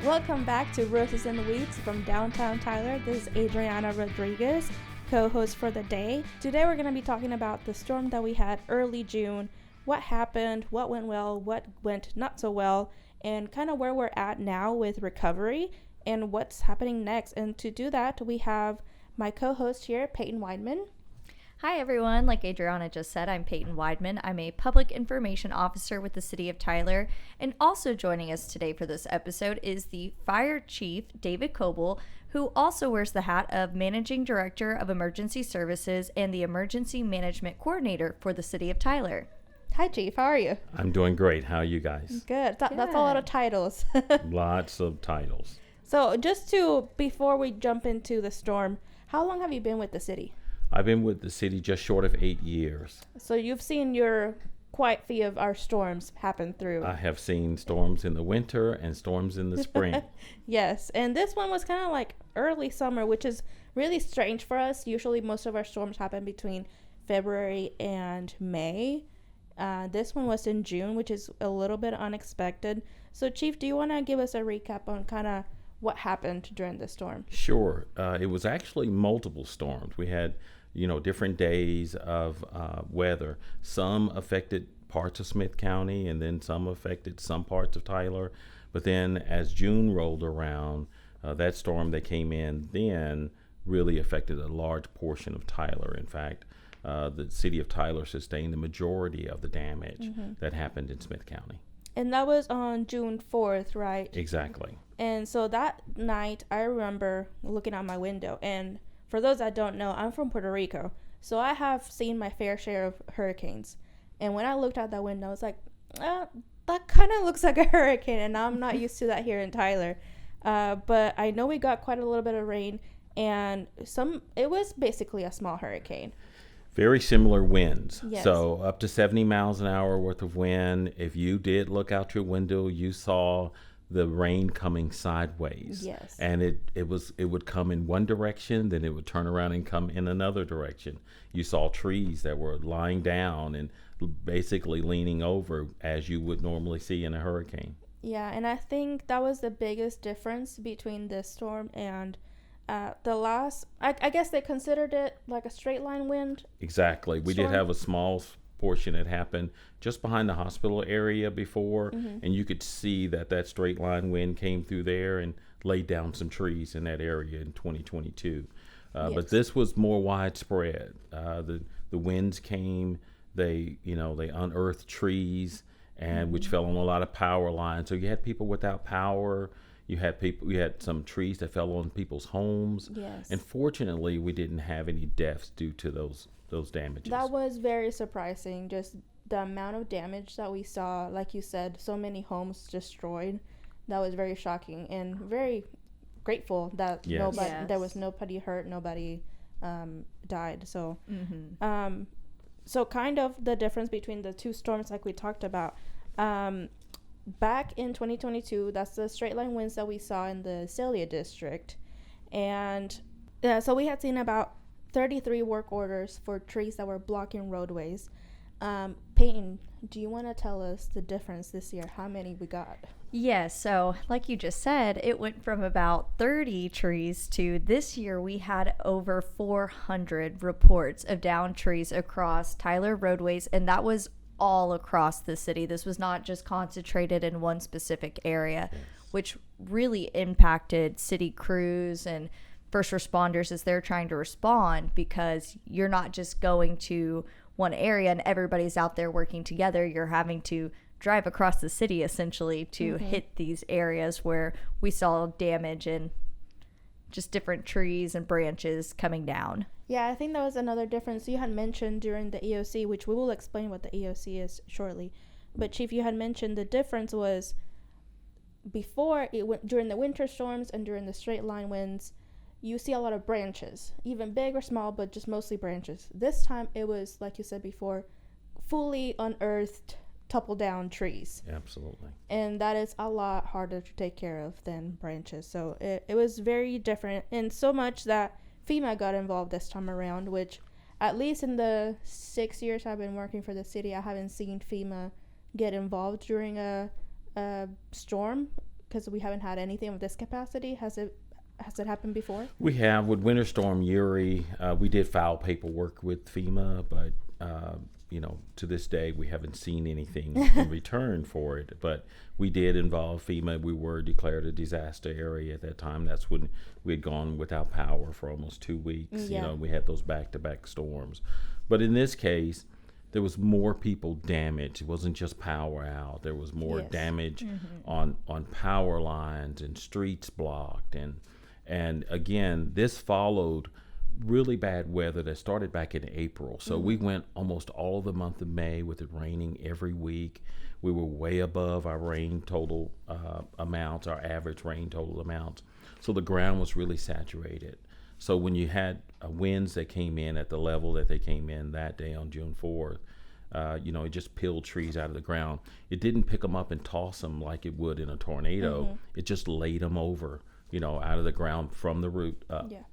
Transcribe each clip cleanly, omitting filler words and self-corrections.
Welcome back to Roses in the Weeds from downtown Tyler. This is Adriana Rodriguez, co-host for the day. Today we're going to be talking about the storm that we had early June, what happened, what went well, what went not so well, and kind of where we're at now with recovery and what's happening next. And to do that, we have my co-host here, Payton Weidman. Hi everyone, like Adriana just said, I'm Payton Weidman. I'm a public information officer with the city of Tyler, and also joining us today for this episode is the fire chief, David Coble, who also wears the hat of managing director of emergency services and the emergency management coordinator for the city of Tyler. Hi Chief, how are you? I'm doing great. How are you guys? Good. That's a lot of titles. Lots of titles. So before we jump into the storm, how long have you been with the city? I've been with the city just short of 8 years. So you've seen your quite few of our storms happen through. I have seen storms in the winter and storms in the spring. Yes, and this one was kind of like early summer, which is really strange for us. Usually most of our storms happen between February and May. This one was in June, which is a little bit unexpected. So Chief, do you want to give us a recap on kind of what happened during the storm? Sure. It was actually multiple storms. We had different days of weather. Some affected parts of Smith County, and then some affected some parts of Tyler. But then as June rolled around, that storm that came in then really affected a large portion of Tyler. In fact, the city of Tyler sustained the majority of the damage that happened in Smith County. And that was on June 4th, right? Exactly. And so that night, I remember looking out my window, and for those that don't know, I'm from Puerto Rico, so I have seen my fair share of hurricanes. And when I looked out that window, I was like, that kind of looks like a hurricane, and I'm not used to that here in Tyler. But I know we got quite a little bit of rain, and it was basically a small hurricane. Very similar winds. Yes. So up to 70 miles an hour worth of wind. If you did look out your window, you saw the rain coming sideways. Yes. And it would come in one direction, then it would turn around and come in another direction. You saw trees that were lying down and basically leaning over as you would normally see in a hurricane. Yeah, and I think that was the biggest difference between this storm and the last. I guess they considered it like a straight line wind. Exactly. We storm. did have a small portion that happened just behind the hospital area before, and you could see that straight line wind came through there and laid down some trees in that area in 2022. Yes. But this was more widespread. The winds came, they unearthed trees, and which fell on a lot of power lines. So you had people without power. You had some trees that fell on people's homes. Yes. And fortunately, we didn't have any deaths due to those damages. That was very surprising, just the amount of damage that we saw. Like you said, so many homes destroyed. That was very shocking, and very grateful that there was nobody hurt, nobody died. So so kind of the difference between the two storms, like we talked about, back in 2022, that's the straight line winds that we saw in the Celia district. And so we had seen about 33 work orders for trees that were blocking roadways. Payton, do you want to tell us the difference this year? How many we got? Yeah, so like you just said, it went from about 30 trees to this year we had over 400 reports of downed trees across Tyler roadways, and that was all across the city. This was not just concentrated in one specific area, which really impacted city crews and first responders as they're trying to respond, because you're not just going to one area and everybody's out there working together. You're having to drive across the city essentially to hit these areas where we saw damage and just different trees and branches coming down. Yeah, I think that was another difference you had mentioned during the EOC, which we will explain what the EOC is shortly. But Chief, you had mentioned the difference was before during the winter storms and during the straight line winds, you see a lot of branches, even big or small, but just mostly branches. This time it was, like you said before, fully unearthed, topple down trees. Absolutely. And that is a lot harder to take care of than branches. So it was very different, and so much that FEMA got involved this time around, which at least in the 6 years I've been working for the city, I haven't seen FEMA get involved during a storm, because we haven't had anything of this capacity. Has it happened before? We have with Winter Storm Uri. We did file paperwork with FEMA, but to this day we haven't seen anything in return for it. But we did involve FEMA. We were declared a disaster area at that time. That's when we had gone without power for almost 2 weeks. Yeah. We had those back-to-back storms. But in this case, there was more people damaged. It wasn't just power out. There was more damage on power lines and streets blocked. And again, this followed really bad weather that started back in April. So we went almost all of the month of May with it raining every week. We were way above our rain total amounts, our average rain total amounts. So the ground was really saturated. So when you had winds that came in at the level that they came in that day on June 4th, it just peeled trees out of the ground. It didn't pick them up and toss them like it would in a tornado. It just laid them over, out of the ground from the root up. Yeah.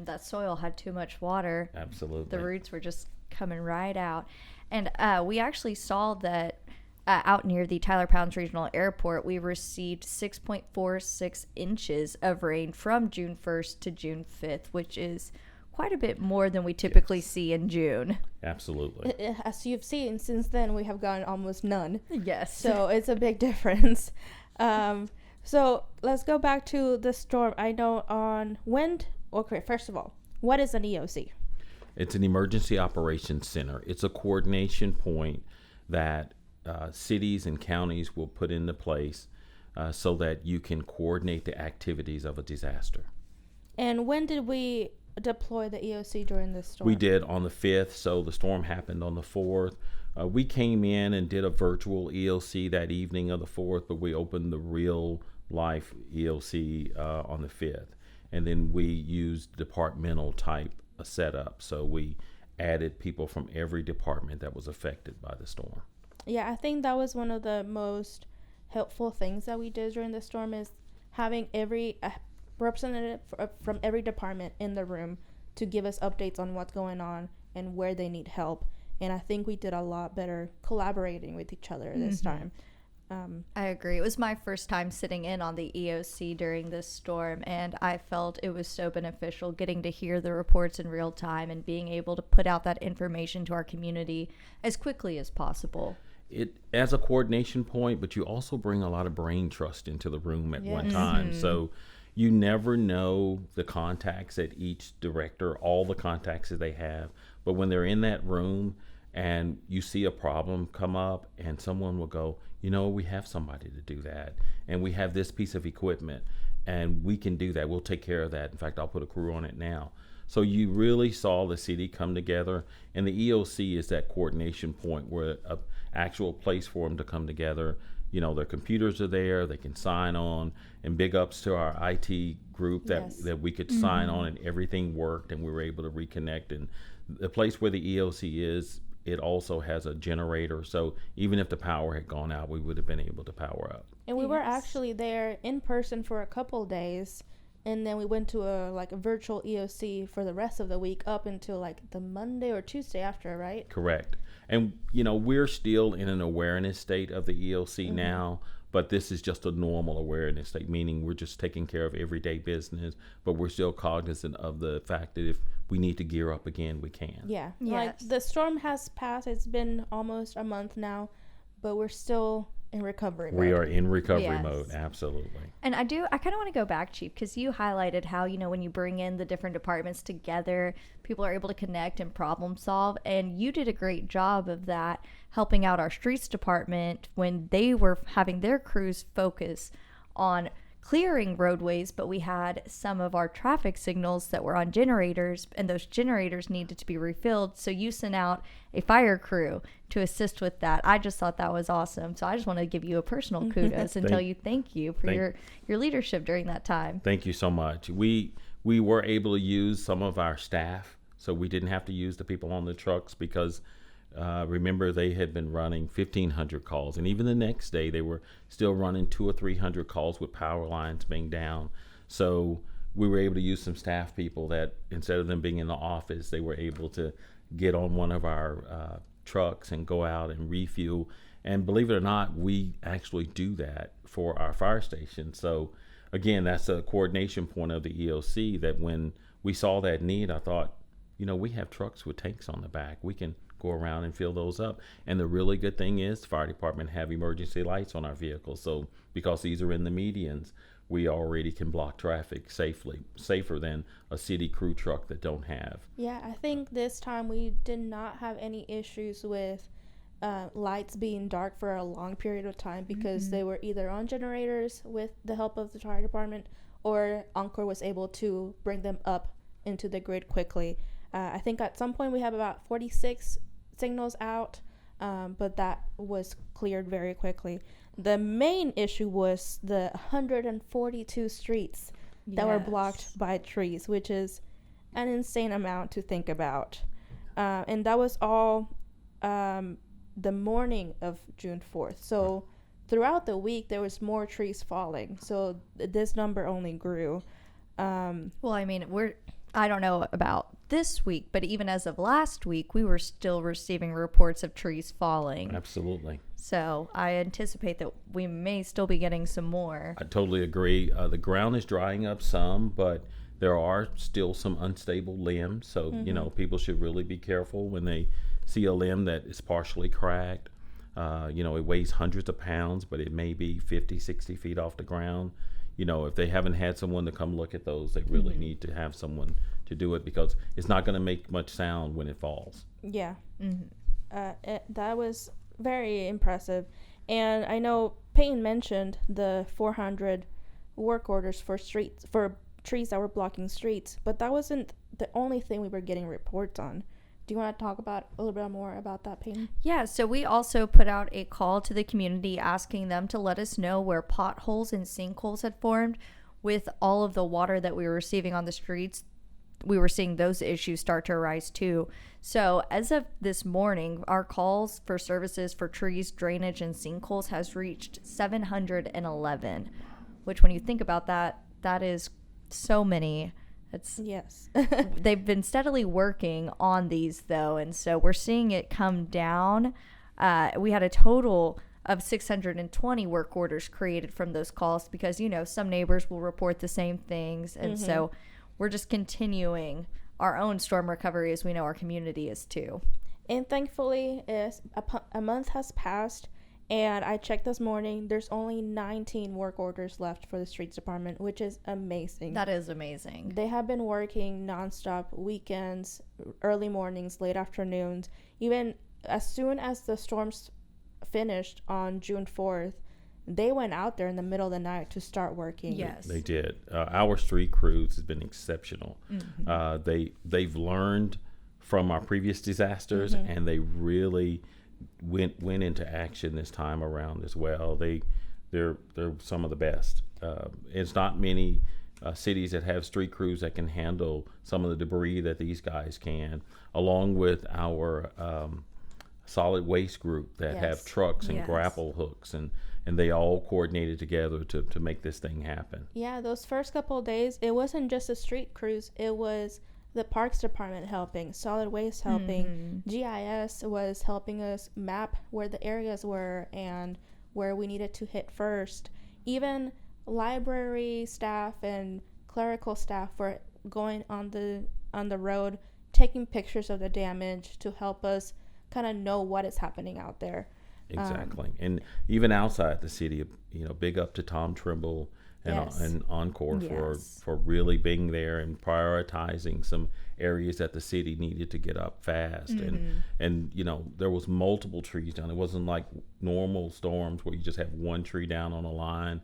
That soil had too much water. Absolutely. The roots were just coming right out. And we actually saw that out near the Tyler Pounds Regional Airport, we received 6.46 inches of rain from June 1st to June 5th, which is quite a bit more than we typically see in June. Absolutely. As you've seen, since then we have gotten almost none. Yes. So it's a big difference. So let's go back to the storm. I know first of all, what is an EOC? It's an Emergency Operations Center. It's a coordination point that cities and counties will put into place so that you can coordinate the activities of a disaster. And when did we deploy the EOC during this storm? We did on the 5th, so the storm happened on the 4th. We came in and did a virtual EOC that evening of the 4th, but we opened the real life EOC on the 5th. And then we used departmental type setup. So we added people from every department that was affected by the storm. Yeah, I think that was one of the most helpful things that we did during the storm is having every representative from every department in the room to give us updates on what's going on and where they need help. And I think we did a lot better collaborating with each other this time. I agree. It was my first time sitting in on the EOC during this storm, and I felt it was so beneficial getting to hear the reports in real time and being able to put out that information to our community as quickly as possible. It as a coordination point, but you also bring a lot of brain trust into the room at one time. So you never know the contacts at each director, all the contacts that they have. But when they're in that room and you see a problem come up and someone will go, we have somebody to do that. And we have this piece of equipment and we can do that. We'll take care of that. In fact, I'll put a crew on it now. So you really saw the city come together, and the EOC is that coordination point where an actual place for them to come together. Their computers are there, they can sign on, and big ups to our IT group that we could sign on and everything worked and we were able to reconnect. And the place where the EOC is, it also has a generator, so even if the power had gone out, we would have been able to power up. And we were actually there in person for a couple days, and then we went to a virtual EOC for the rest of the week up until the Monday or Tuesday after, right? Correct. And we're still in an awareness state of the EOC now, but this is just a normal awareness state, meaning we're just taking care of everyday business, but we're still cognizant of the fact that if we need to gear up again, we can. Yeah. Yes. The storm has passed. It's been almost a month now, but we're still in recovery mode. We are in recovery mode, absolutely. And I kind of want to go back, Chief, because you highlighted how, when you bring in the different departments together, people are able to connect and problem solve. And you did a great job of that, helping out our streets department when they were having their crews focus on clearing roadways, but we had some of our traffic signals that were on generators, and those generators needed to be refilled. So you sent out a fire crew to assist with that. I just thought that was awesome. So I just want to give you a personal kudos and tell you thank you for your leadership during that time. Thank you so much. We were able to use some of our staff, so we didn't have to use the people on the trucks because remember, they had been running 1,500 calls, and even the next day they were still running 200 or 300 calls with power lines being down. So we were able to use some staff people that, instead of them being in the office, they were able to get on one of our trucks and go out and refuel. And believe it or not, we actually do that for our fire station. So again, that's a coordination point of the EOC, that when we saw that need, I thought, we have trucks with tanks on the back. We can go around and fill those up. And the really good thing is the fire department have emergency lights on our vehicles. So because these are in the medians, we already can block traffic safer than a city crew truck that don't have. Yeah, I think this time we did not have any issues with lights being dark for a long period of time, because they were either on generators with the help of the fire department, or Encore was able to bring them up into the grid quickly. I think at some point we have about 46 signals out, but that was cleared very quickly. The main issue was the 142 streets that were blocked by trees, which is an insane amount to think about. And that was all the morning of June 4th. So throughout the week, there was more trees falling. So this number only grew. Well, I mean, I don't know about this week, but even as of last week, we were still receiving reports of trees falling. Absolutely. So I anticipate that we may still be getting some more. I totally agree. The ground is drying up some, but there are still some unstable limbs. So, people should really be careful when they see a limb that is partially cracked. It weighs hundreds of pounds, but it may be 50, 60 feet off the ground. If they haven't had someone to come look at those, they really need to have someone to do it, because it's not going to make much sound when it falls. Yeah. That was very impressive. And I know Payton mentioned the 400 work orders for trees that were blocking streets, but that wasn't the only thing we were getting reports on. Do you want to talk about a little bit more about that, Payton? Yeah, so we also put out a call to the community asking them to let us know where potholes and sinkholes had formed. With all of the water that we were receiving on the streets, we were seeing those issues start to arise too. So as of this morning, our calls for services for trees, drainage, and sinkholes has reached 711, which when you think about that, that is so many. Yes. They've been steadily working on these though, and so we're seeing it come down. We had a total of 620 work orders created from those calls, because some neighbors will report the same things, and so we're just continuing our own storm recovery, as we know our community is too. And thankfully, a month has passed, and I checked this morning, there's only 19 work orders left for the streets department, which is amazing. That is amazing. They have been working nonstop, weekends, early mornings, late afternoons. Even as soon as the storms finished on June 4th, they went out there in the middle of the night to start working. Yes, they did. Our street crews has been exceptional. They've learned from our previous disasters, and they really went into action this time around as well. They're some of the best. It's not many cities that have street crews that can handle some of the debris that these guys can, along with our solid waste group that have trucks and grapple hooks, and they all coordinated together to make this thing happen. Yeah, those first couple of days, it wasn't just the street crews, it was the Parks Department helping, Solid Waste helping, GIS was helping us map where the areas were and where we needed to hit first. Even library staff and clerical staff were going on the road, taking pictures of the damage to help us kind of know what is happening out there. Exactly. And even outside the city, big up to Tom Trimble and Encore for really being there and prioritizing some areas that the city needed to get up fast. And there was multiple trees down. It wasn't like normal storms where you just have one tree down on a line.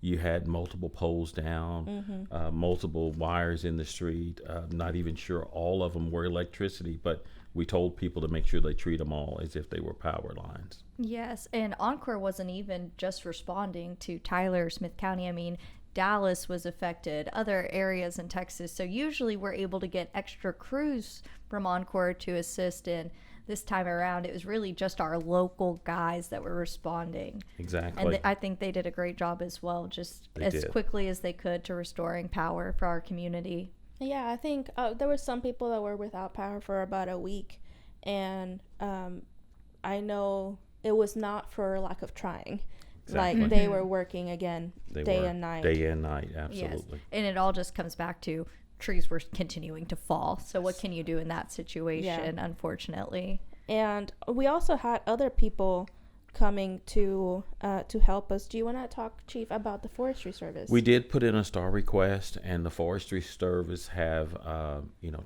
You had multiple poles down, multiple wires in the street. Not even sure all of them were electricity, but we told people to make sure they treat them all as if they were power lines. Yes, and Encore wasn't even just responding to Tyler, Smith County. I mean, Dallas was affected, other areas in Texas. So usually we're able to get extra crews from Encore to assist in. This time around, it was really just our local guys that were responding. Exactly. And I think they did a great job as well, just as quickly as they could to restoring power for our community. Yeah, I think there were some people that were without power for about a week. And I know it was not for lack of trying. Exactly. Like, they were working again day and night. Day and night, absolutely. Yes. And it all just comes back to trees were continuing to fall. So what can you do in that situation, unfortunately? And we also had other people coming to help us. Do you want to talk, Chief, about the Forestry Service? We did put in a STAR request, and the Forestry Service have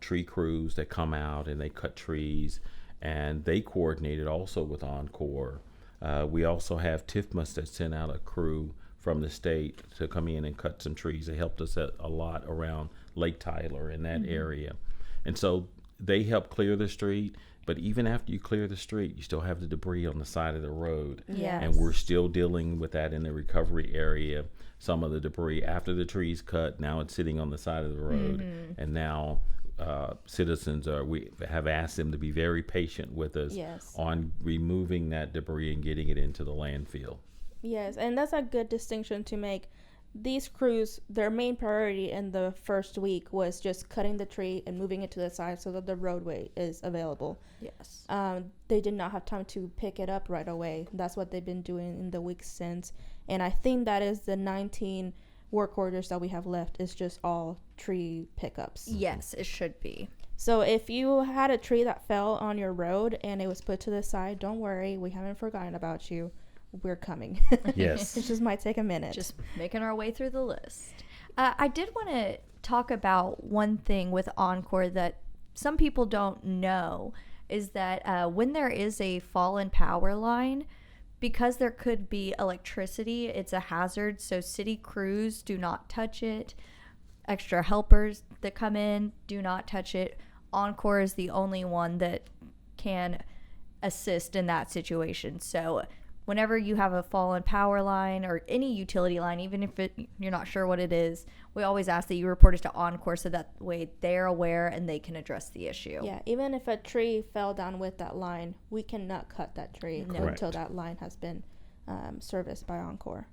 tree crews that come out and they cut trees, and they coordinated also with Encore. We also have TIFMAS that sent out a crew from the state to come in and cut some trees. They helped us a lot around Lake Tyler in that area. And so they help clear the street, but even after you clear the street, you still have the debris on the side of the road. Yes. And we're still dealing with that in the recovery area. Some of the debris after the tree's cut, now it's sitting on the side of the road. And now citizens we have asked them to be very patient with us on removing that debris and getting it into the landfill. Yes, and that's a good distinction to make. These crews, their main priority in the first week was just cutting the tree and moving it to the side so that the roadway is available. Yes. They did not have time to pick it up right away. That's what they've been doing in the weeks since. And I think that is the 19 work orders that we have left is just all tree pickups. Yes, it should be. So if you had a tree that fell on your road and it was put to the side, don't worry, we haven't forgotten about you. We're coming. Yes. It just might take a minute. Just making our way through the list. I did want to talk about one thing with Encore that some people don't know is that when there is a fallen power line, because there could be electricity, it's a hazard. So city crews do not touch it. Extra helpers that come in do not touch it. Encore is the only one that can assist in that situation. So whenever you have a fallen power line or any utility line, even if you're not sure what it is, we always ask that you report it to Encore so that way they're aware and they can address the issue. Yeah, even if a tree fell down with that line, we cannot cut that tree until that line has been serviced by Encore.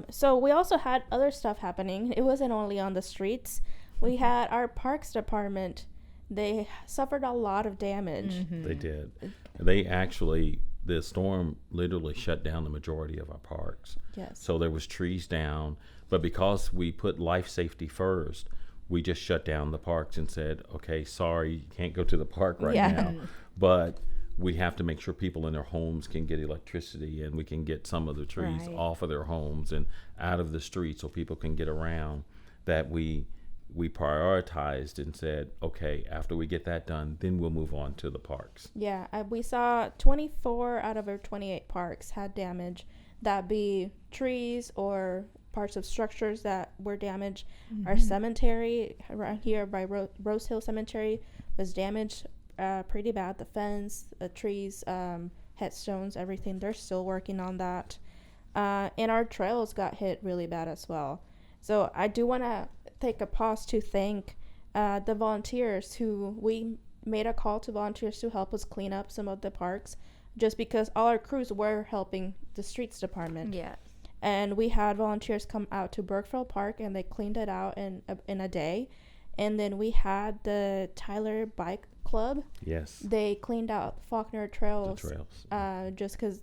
So we also had other stuff happening. It wasn't only on the streets. We had our Parks Department. They suffered a lot of damage. They did. They actually... The storm literally shut down the majority of our parks. Yes. So there was trees down, but because we put life safety first, we just shut down the parks and said, okay, sorry, you can't go to the park right now, but we have to make sure people in their homes can get electricity and we can get some of the trees off of their homes and out of the street so people can get around. That we prioritized and said, okay, after we get that done, then we'll move on to the parks. Yeah, we saw 24 out of our 28 parks had damage. That be trees or parts of structures that were damaged. Our cemetery around here by Rose Hill Cemetery was damaged pretty bad. The fence, the trees, headstones, everything. They're still working on that. And our trails got hit really bad as well. So I do want to take a pause to thank the volunteers who we made a call to volunteers to help us clean up some of the parks just because all our crews were helping the streets department. Yeah. And we had volunteers come out to Burkeville Park and they cleaned it out in a day. And then we had the Tyler Bike Club. Yes. They cleaned out Faulkner Trails. The trails. Just because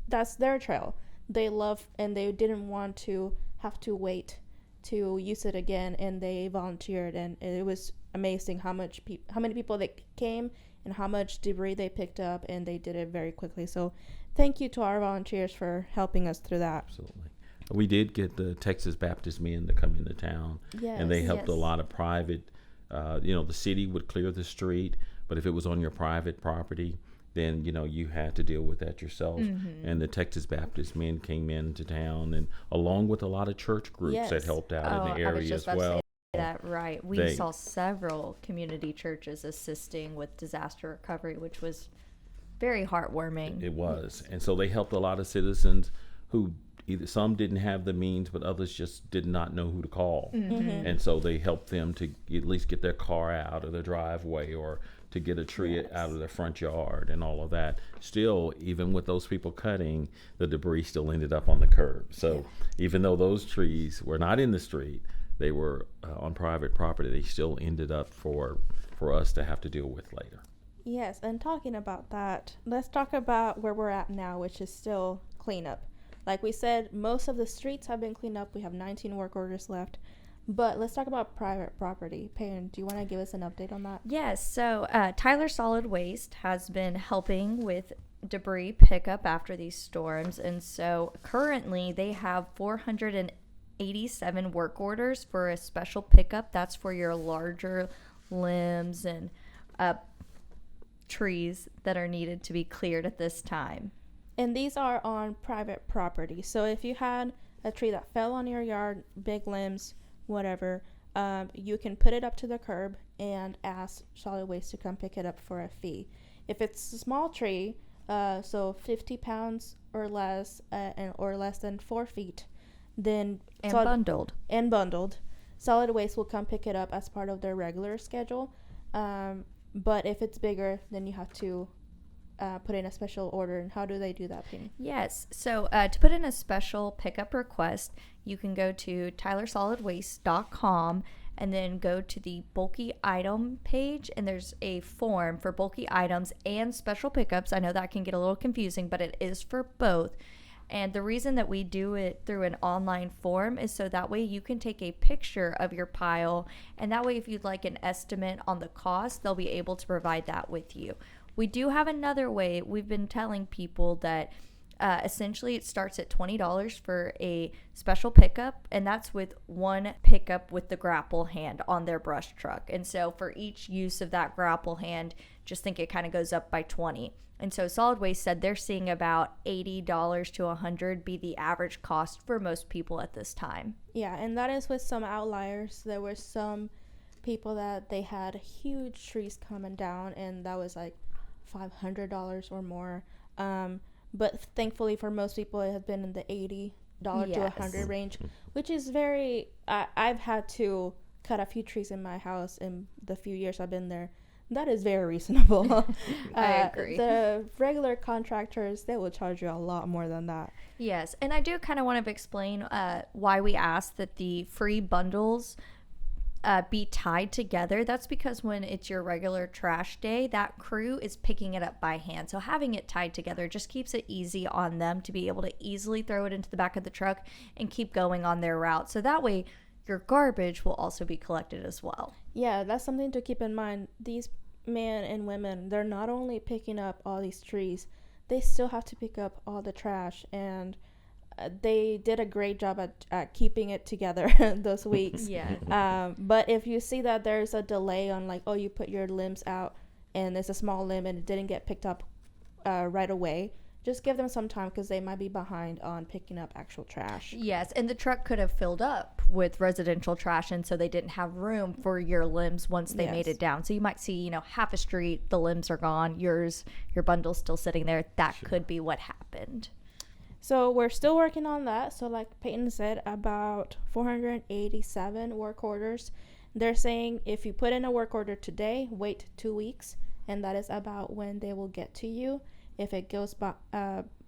that's their trail. They love and they didn't want to have to wait to use it again, and they volunteered, and it was amazing how many people that came and how much debris they picked up, and they did it very quickly. So thank you to our volunteers for helping us through that. Absolutely. We did get the Texas Baptist men to come into town, and they helped a lot of private, the city would clear the street, but if it was on your private property, then, you had to deal with that yourself. And the Texas Baptist men came into town, and along with a lot of church groups that helped out in the area as well. That right. We saw several community churches assisting with disaster recovery, which was very heartwarming. It was. And so they helped a lot of citizens who either some didn't have the means, but others just did not know who to call. And so they helped them to at least get their car out of their driveway or to get a tree out of their front yard and all of that. Still, even with those people cutting, the debris still ended up on the curb. So even though those trees were not in the street, they were on private property, they still ended up for us to have to deal with later. Yes, and talking about that, let's talk about where we're at now, which is still cleanup. Like we said, most of the streets have been cleaned up. We have 19 work orders left. But let's talk about private property. Payton, do you want to give us an update on that? Yes. So Tyler Solid Waste has been helping with debris pickup after these storms. And so currently they have 487 work orders for a special pickup. That's for your larger limbs and trees that are needed to be cleared at this time. And these are on private property. So if you had a tree that fell on your yard, big limbs, whatever, you can put it up to the curb and ask solid waste to come pick it up for a fee. If it's a small tree, so 50 pounds or less, or less than 4 feet, then bundled, solid waste will come pick it up as part of their regular schedule. But if it's bigger, then you have to put in a special order. And how do they do that, Penny? Yes. So to put in a special pickup request, you can go to tylersolidwaste.com and then go to the bulky item page, and there's a form for bulky items and special pickups. I know that can get a little confusing, but it is for both. And the reason that we do it through an online form is so that way you can take a picture of your pile, and that way if you'd like an estimate on the cost, they'll be able to provide that with you. We do have another way. We've been telling people that essentially it starts at $20 for a special pickup, and that's with one pickup with the grapple hand on their brush truck. And so for each use of that grapple hand, just think it kind of goes up by 20. And so Solid Waste said they're seeing about $80 to $100 be the average cost for most people at this time. Yeah, and that is with some outliers. There were some people that they had huge trees coming down, and that was like $500 or more. But thankfully for most people, it has been in the $80 to $100 range, which is very... I've had to cut a few trees in my house in the few years I've been there. That is very reasonable. I agree. The regular contractors, they will charge you a lot more than that. Yes, and I do kind of want to explain why we asked that the free bundles be tied together. That's because when it's your regular trash day, that crew is picking it up by hand. So having it tied together just keeps it easy on them to be able to easily throw it into the back of the truck and keep going on their route. So that way your garbage will also be collected as well. Yeah, that's something to keep in mind. These men and women, they're not only picking up all these trees, they still have to pick up all the trash, and they did a great job at keeping it together those weeks. Yeah. But if you see that there's a delay on, like, oh, you put your limbs out and it's a small limb and it didn't get picked up right away, just give them some time because they might be behind on picking up actual trash. Yes, and the truck could have filled up with residential trash, and so they didn't have room for your limbs once they made it down. So you might see, half a street, the limbs are gone, your bundle's still sitting there. That could be what happened. So we're still working on that. So like Payton said, about 487 work orders. They're saying if you put in a work order today, wait 2 weeks, and that is about when they will get to you. If it goes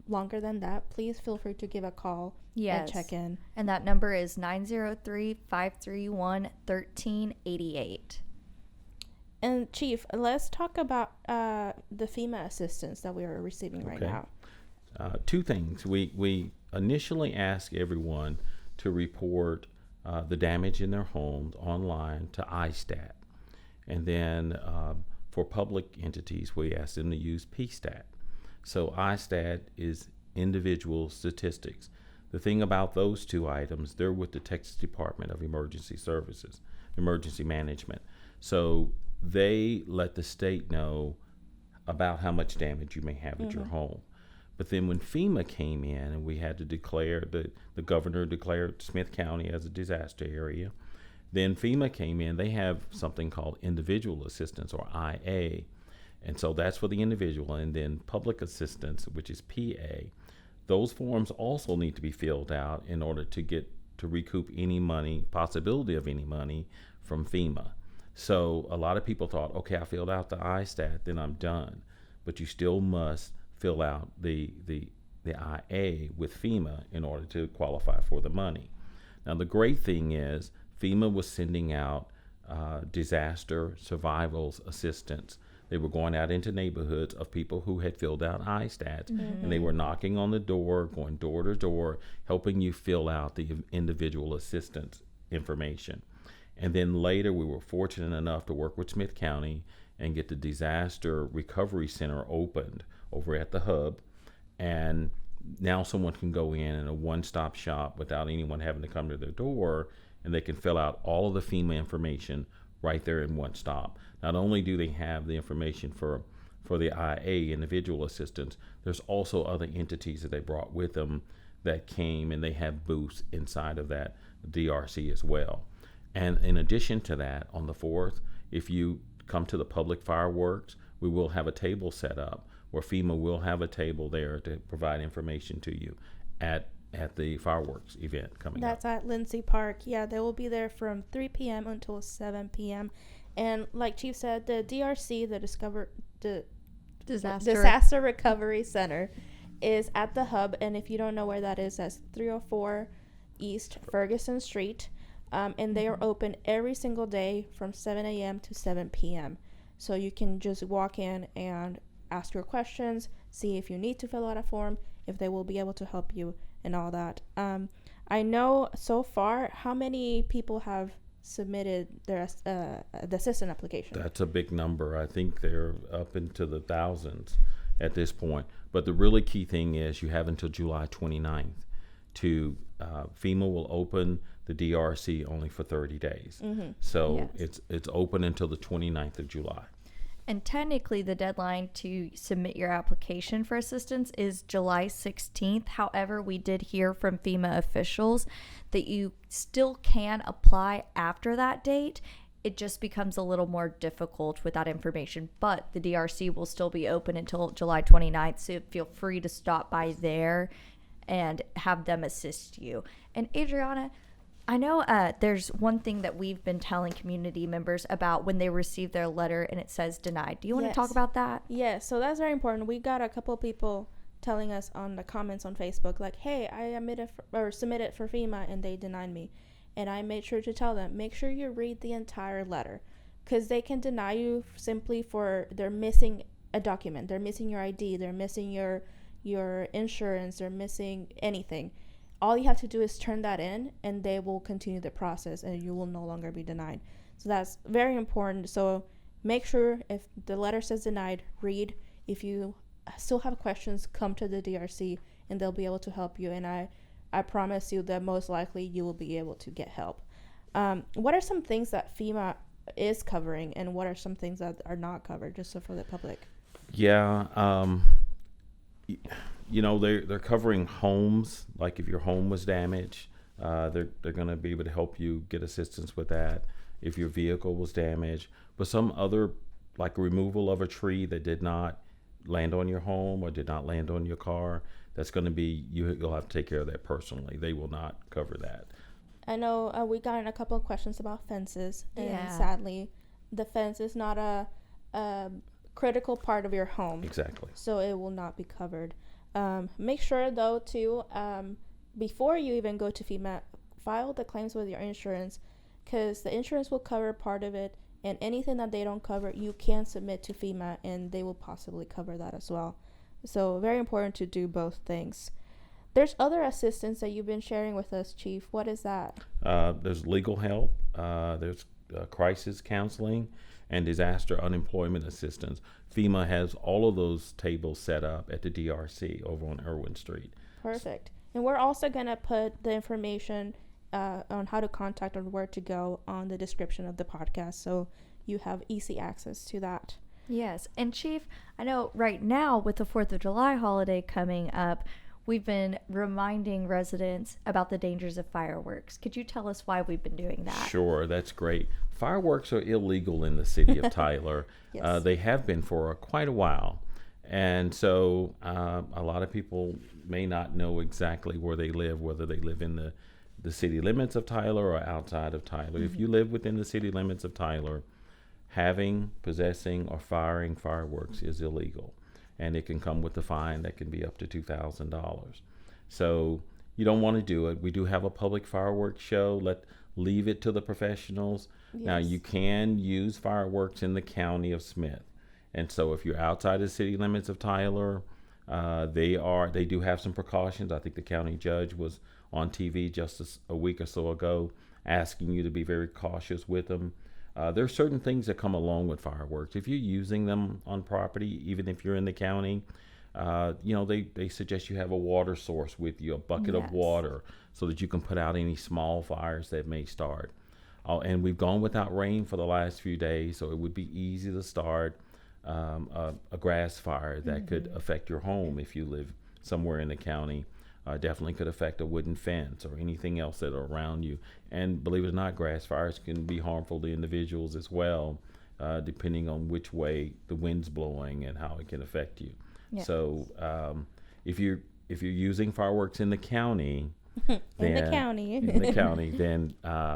longer than that, please feel free to give a call and check in. And that number is 903-531-1388. And Chief, let's talk about the FEMA assistance that we are receiving right now. Two things. We initially asked everyone to report the damage in their homes online to ISTAT. And then for public entities, we asked them to use PSTAT. So ISTAT is individual statistics. The thing about those two items, they're with the Texas Department of Emergency Services, Emergency Management. So they let the state know about how much damage you may have at your home. But then when FEMA came in and we had to declare, the governor declared Smith County as a disaster area, then FEMA came in. They have something called individual assistance, or IA. And so that's for the individual. And then public assistance, which is PA. Those forms also need to be filled out in order to recoup any money, possibility of any money from FEMA. So a lot of people thought, okay, I filled out the ISTAT, then I'm done. But you still must fill out the IA with FEMA in order to qualify for the money. Now the great thing is FEMA was sending out disaster survival assistance They were going out into neighborhoods of people who had filled out iStats, and they were knocking on the door, going door to door, helping you fill out the individual assistance information. And then later, we were fortunate enough to work with Smith County and get the Disaster Recovery Center opened over at the hub. And now someone can go in a one-stop shop without anyone having to come to their door, and they can fill out all of the FEMA information right there in one stop. Not only do they have the information for the IA, individual assistance, there's also other entities that they brought with them that came, and they have booths inside of that DRC as well. And in addition to that, on the 4th, if you come to the public fireworks, we will have a table set up where FEMA will have a table there to provide information to you at the fireworks event coming up. That's at Lindsay Park. Yeah, they will be there from 3 p.m. until 7 p.m. And like Chief said, the DRC, the Disaster Recovery Center, is at the hub. And if you don't know where that is, that's 304 East Ferguson Street. And they are open every single day from 7 a.m. to 7 p.m. So you can just walk in and ask your questions, see if you need to fill out a form, if they will be able to help you and all that. I know so far how many people have submitted their the assistant application. That's a big number. I think they're up into the thousands at this point. But the really key thing is you have until July 29th to FEMA will open the DRC only for 30 days. So yes, it's open until the 29th of July. And technically, the deadline to submit your application for assistance is July 16th. However, we did hear from FEMA officials that you still can apply after that date. It just becomes a little more difficult with that information. But the DRC will still be open until July 29th, so feel free to stop by there and have them assist you. And Adriana, I know there's one thing that we've been telling community members about when they receive their letter and it says denied. Do you want to talk about that? Yes, so that's very important. We got a couple of people telling us on the comments on Facebook, like, hey, I submitted for FEMA and they denied me. And I made sure to tell them, make sure you read the entire letter, because they can deny you simply for they're missing a document. They're missing your ID. They're missing your insurance. They're missing anything. All you have to do is turn that in, and they will continue the process, and you will no longer be denied. So that's very important. So make sure if the letter says denied, read. If you still have questions, come to the DRC, and they'll be able to help you. And I promise you that most likely you will be able to get help. What are some things that FEMA is covering, and what are some things that are not covered, just so for the public? Yeah. You know, they're covering homes. Like if your home was damaged, they're going to be able to help you get assistance with that. If your vehicle was damaged, but some other, like removal of a tree that did not land on your home or did not land on your car, that's going to be, you'll have to take care of that personally. They will not cover that. I know we got in a couple of questions about fences, and sadly, the fence is not a critical part of your home. Exactly. So it will not be covered. Make sure though to before you even go to FEMA, file the claims with your insurance, because the insurance will cover part of it, and anything that they don't cover you can submit to FEMA and they will possibly cover that as well. So very important to do both things. There's other assistance that you've been sharing with us, Chief. What is that? There's legal help, there's crisis counseling, and disaster unemployment assistance. FEMA has all of those tables set up at the DRC over on Irwin Street. Perfect. And we're also going to put the information on how to contact or where to go on the description of the podcast, so you have easy access to that. Yes. And Chief, I know right now with the 4th of July holiday coming up, we've been reminding residents about the dangers of fireworks. Could you tell us why we've been doing that? Sure, that's great. Fireworks are illegal in the city of Tyler. Yes. They have been for quite a while. And so a lot of people may not know exactly where they live, whether they live in the city limits of Tyler or outside of Tyler. If you live within the city limits of Tyler, having, possessing, or firing fireworks is illegal. And it can come with a fine that can be up to $2,000. So you don't want to do it. We do have a public fireworks show. Leave it to the professionals. Yes. Now, you can use fireworks in the county of Smith. And so if you're outside the city limits of Tyler, they do have some precautions. I think the county judge was on TV just a week or so ago asking you to be very cautious with them. There are certain things that come along with fireworks. If you're using them on property, even if you're in the county, they suggest you have a water source with you, a bucket of water, so that you can put out any small fires that may start. And we've gone without rain for the last few days, so it would be easy to start a grass fire that could affect your home if you live somewhere in the county. Definitely could affect a wooden fence or anything else that are around you. And believe it or not, grass fires can be harmful to individuals as well, depending on which way the wind's blowing and how it can affect you. Yeah. So if you're using fireworks in the county, then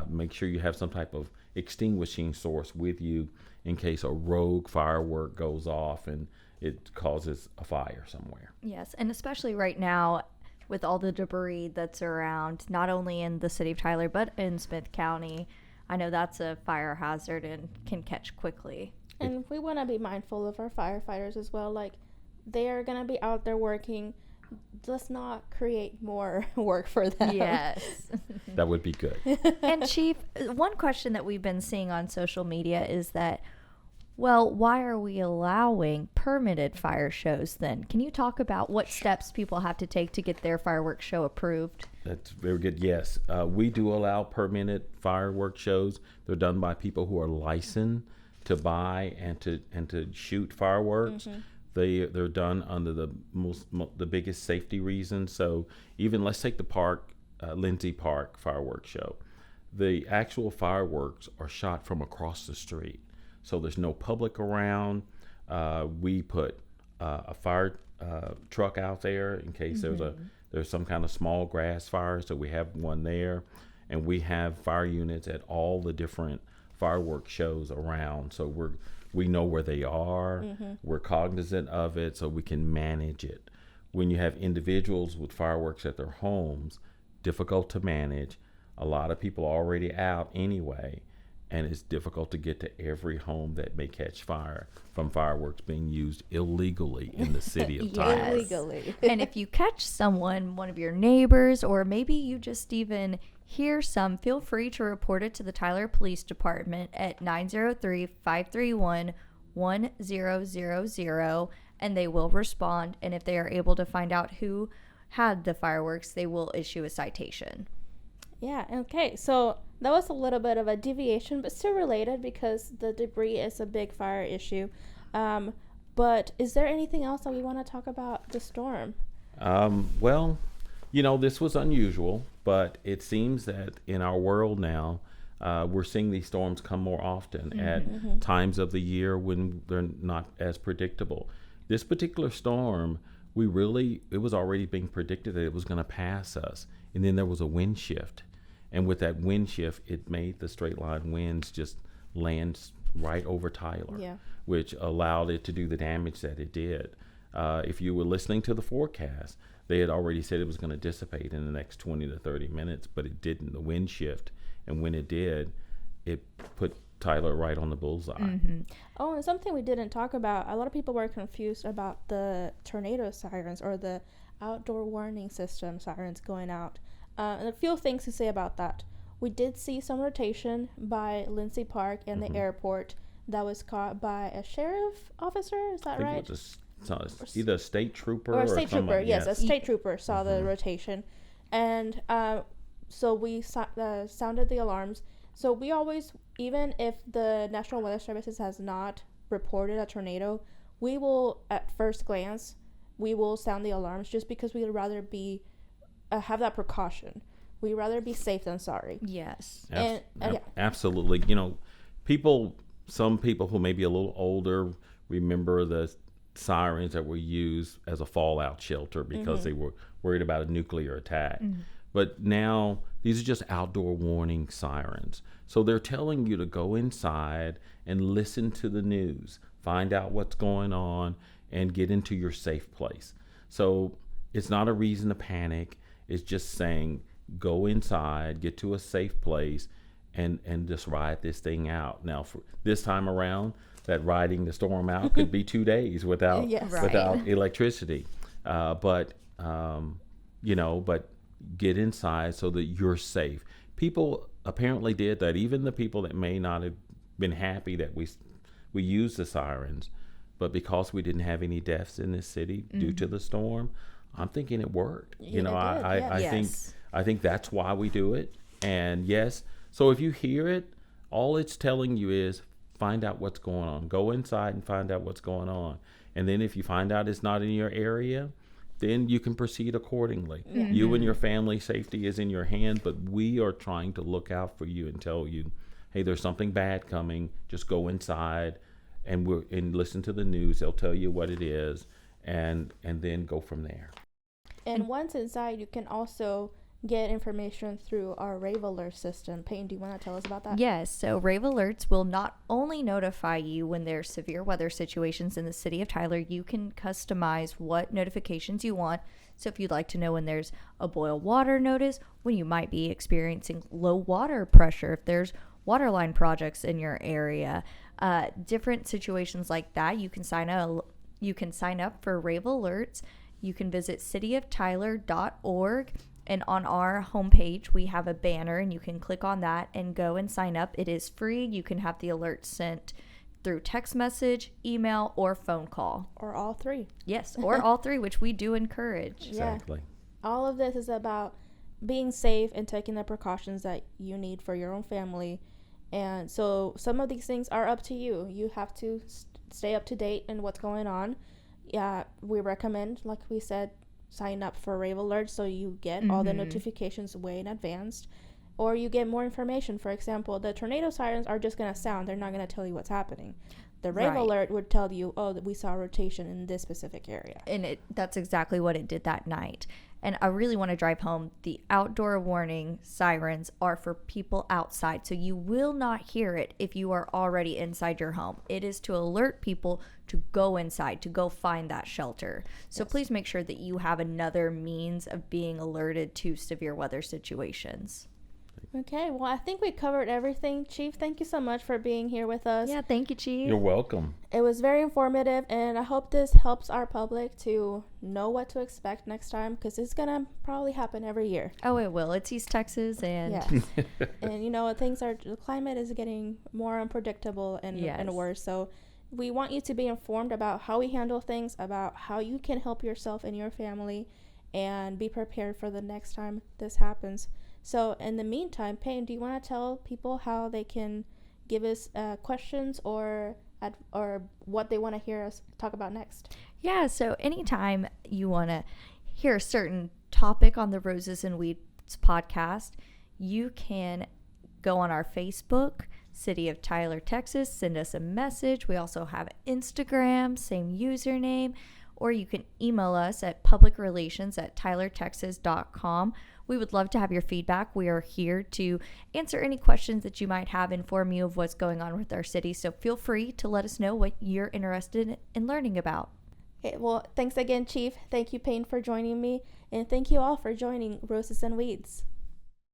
make sure you have some type of extinguishing source with you in case a rogue firework goes off and it causes a fire somewhere. Yes, and especially right now with all the debris that's around, not only in the city of Tyler, but in Smith County. I know that's a fire hazard and can catch quickly. And we want to be mindful of our firefighters as well. Like, they are going to be out there working. Let's not create more work for them. Yes. That would be good. And Chief, one question that we've been seeing on social media is that, well, why are we allowing permitted fire shows then? Can you talk about what steps people have to take to get their fireworks show approved? That's very good. Yes, we do allow permitted fireworks shows. They're done by people who are licensed to buy and to shoot fireworks. They're done under the biggest safety reasons. So even let's take the Lindsay Park fireworks show. The actual fireworks are shot from across the street. So there's no public around. We put a fire truck out there in case there's some kind of small grass fire. So we have one there, and we have fire units at all the different fireworks shows around. So we know where they are. We're cognizant of it, so we can manage it. When you have individuals with fireworks at their homes, difficult to manage. A lot of people are already out anyway. And it's difficult to get to every home that may catch fire from fireworks being used illegally in the city of Tyler. Illegally. And if you catch someone, one of your neighbors, or maybe you just even hear some, feel free to report it to the Tyler Police Department at 903-531-1000, and they will respond. And if they are able to find out who had the fireworks, they will issue a citation. Yeah, okay. So that was a little bit of a deviation, but still related because the debris is a big fire issue. But is there anything else that we want to talk about the storm? Well, this was unusual, but it seems that in our world now, we're seeing these storms come more often at times of the year when they're not as predictable. This particular storm, it was already being predicted that it was going to pass us. And then there was a wind shift. And with that wind shift, it made the straight line winds just land right over Tyler, which allowed it to do the damage that it did. If you were listening to the forecast, they had already said it was going to dissipate in the next 20 to 30 minutes, but it didn't. The wind shift. And when it did, it put Tyler right on the bullseye. Oh, and something we didn't talk about, a lot of people were confused about the tornado sirens or the outdoor warning system sirens going out. And a few things to say about that. We did see some rotation by Lindsay Park and the airport that was caught by a sheriff officer. Is that right? It was either a state trooper or a state trooper. Yes, a state trooper saw the rotation. And so we sounded the alarms. So we always, even if the National Weather Services has not reported a tornado, we will, at first glance, we will sound the alarms just because we would rather be have that precaution. We'd rather be safe than sorry. Yes. Absolutely. Some people who may be a little older remember the sirens that were used as a fallout shelter because they were worried about a nuclear attack. But now these are just outdoor warning sirens. So they're telling you to go inside and listen to the news, find out what's going on, and get into your safe place. So it's not a reason to panic. It's just saying, go inside, get to a safe place, and just ride this thing out. Now, for this time around, that riding the storm out could be 2 days without without electricity. But get inside so that you're safe. People apparently did that. Even the people that may not have been happy that we used the sirens, but because we didn't have any deaths in this city due to the storm, I'm thinking it worked. I think that's why we do it. And yes, so if you hear it, all it's telling you is find out what's going on. Go inside and find out what's going on. And then if you find out it's not in your area, then you can proceed accordingly. Mm-hmm. You and your family's safety is in your hands, but we are trying to look out for you and tell you, hey, there's something bad coming. Just go inside and listen to the news. They'll tell you what it is, and then go from there. And once inside, you can also get information through our Rave Alert system. Payton, do you want to tell us about that? Yes. So Rave Alerts will not only notify you when there's severe weather situations in the city of Tyler, you can customize what notifications you want. So if you'd like to know when there's a boil water notice, when you might be experiencing low water pressure, if there's water line projects in your area, different situations like that, you can sign up for Rave Alerts. You can visit cityoftyler.org. And on our homepage, we have a banner, and you can click on that and go and sign up. It is free. You can have the alert sent through text message, email, or phone call. Or all three. Yes, or all three, which we do encourage. Exactly. Yeah. All of this is about being safe and taking the precautions that you need for your own family. And so some of these things are up to you. You have to stay up to date in what's going on. Yeah, we recommend, like we said, sign up for Rave Alert so you get all the notifications way in advance, or you get more information. For example, the tornado sirens are just going to sound. They're not going to tell you what's happening. The Rave Alert would tell you, that we saw a rotation in this specific area. And that's exactly what it did that night. And I really want to drive home, the outdoor warning sirens are for people outside. So you will not hear it if you are already inside your home. It is to alert people to go inside, to go find that shelter. So please make sure that you have another means of being alerted to severe weather situations. Okay, well, I think we covered everything. Chief, thank you so much for being here with us. Yeah, thank you, Chief. You're welcome. It was very informative, and I hope this helps our public to know what to expect next time, because it's going to probably happen every year. Oh, it will. It's East Texas, and... Yes. And, the climate is getting more unpredictable and worse, so we want you to be informed about how we handle things, about how you can help yourself and your family, and be prepared for the next time this happens. So in the meantime, Payton, do you want to tell people how they can give us questions or what they want to hear us talk about next? Yeah, so anytime you want to hear a certain topic on the Roses and Weeds podcast, you can go on our Facebook, City of Tyler, Texas, send us a message. We also have Instagram, same username, or you can email us at publicrelations@tylertexas.com. We would love to have your feedback. We are here to answer any questions that you might have, inform you of what's going on with our city. So feel free to let us know what you're interested in learning about. Okay, well, thanks again, Chief. Thank you, Payton, for joining me. And thank you all for joining Roses and Weeds.